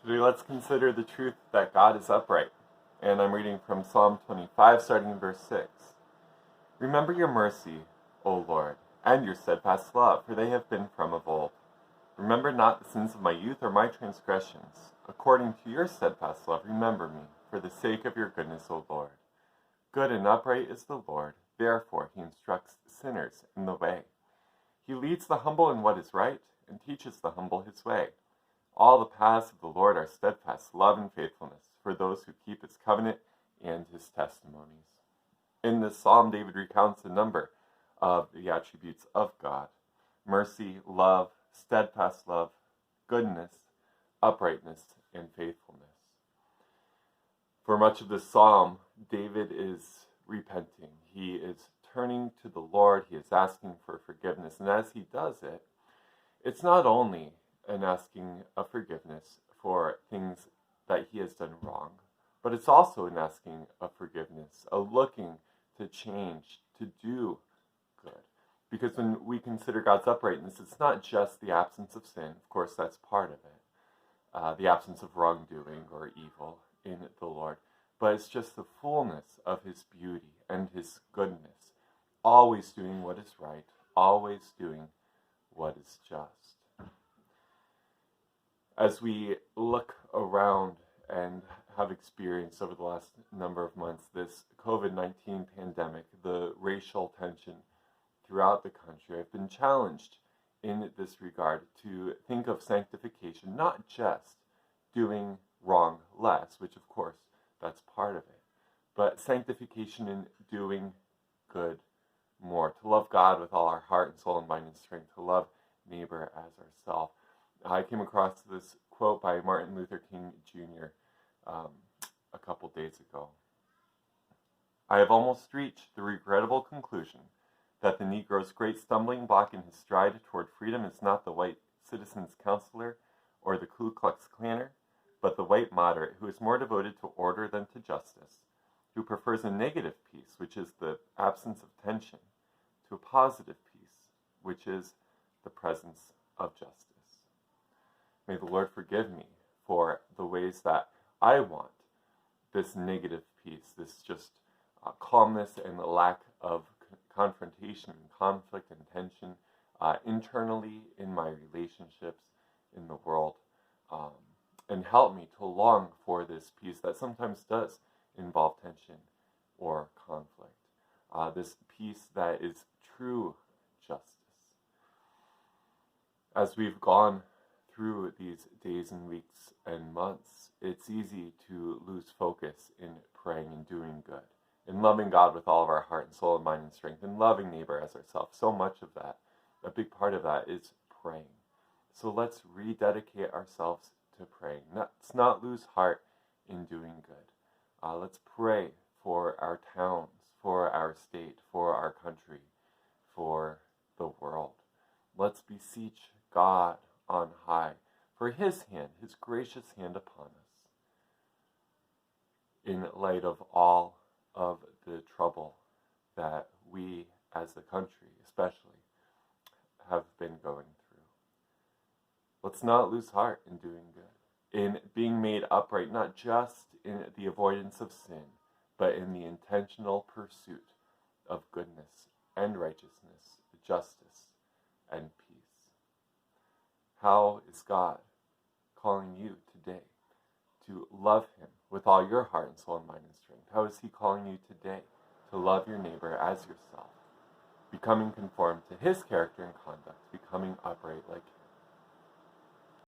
Today, let's consider the truth that God is upright. And I'm reading from Psalm 25, starting in verse 6. Remember your mercy, O Lord, and your steadfast love, for they have been from of old. Remember not the sins of my youth or my transgressions. According to your steadfast love, remember me, for the sake of your goodness, O Lord. Good and upright is the Lord, therefore he instructs sinners in the way. He leads the humble in what is right, and teaches the humble his way. All the paths of the Lord are steadfast love and faithfulness for those who keep his covenant and his testimonies. In this psalm, David recounts a number of the attributes of God: mercy, love, steadfast love, goodness, uprightness, and faithfulness. For much of this psalm, David is repenting. He is turning to the Lord. He is asking for forgiveness. And as he does it, it's not only an asking of forgiveness for things that he has done wrong, but it's also an asking of forgiveness, a looking to change, to do good. Because when we consider God's uprightness, it's not just the absence of sin. Of course, that's part of it, the absence of wrongdoing or evil in the Lord. But it's just the fullness of his beauty and his goodness, always doing what is right, always doing what is just. As we look around and have experienced over the last number of months this COVID-19 pandemic, the racial tension throughout the country, I've been challenged in this regard to think of sanctification, not just doing wrong less, which of course that's part of it, but sanctification in doing good more, to love God with all our heart and soul and mind and strength, to love neighbor as ourselves. I came across this quote by Martin Luther King Jr. A couple days ago. I have almost reached the regrettable conclusion that the Negro's great stumbling block in his stride toward freedom is not the white citizen's counselor or the Ku Klux Klanner, but the white moderate who is more devoted to order than to justice, who prefers a negative peace, which is the absence of tension, to a positive peace, which is the presence of justice. May the Lord forgive me for the ways that I want this negative peace, this just calmness and the lack of confrontation and conflict and tension internally in my relationships in the world, and help me to long for this peace that sometimes does involve tension or conflict, this peace that is true justice. As we've gone through these days and weeks and months, it's easy to lose focus in praying and doing good, in loving God with all of our heart and soul and mind and strength, and loving neighbor as ourselves. So much of that, a big part of that, is praying. So let's rededicate ourselves to praying. Let's not lose heart in doing good. Let's pray for our towns, for our state, for our country, for the world. Let's beseech God on high for his hand, his gracious hand upon us, in light of all of the trouble that we as the country especially have been going through. Let's not lose heart in doing good, in being made upright, not just in the avoidance of sin, but in the intentional pursuit of goodness and righteousness, justice and peace. How is God calling you today to love him with all your heart and soul and mind and strength? How is he calling you today to love your neighbor as yourself, becoming conformed to his character and conduct, becoming upright like him?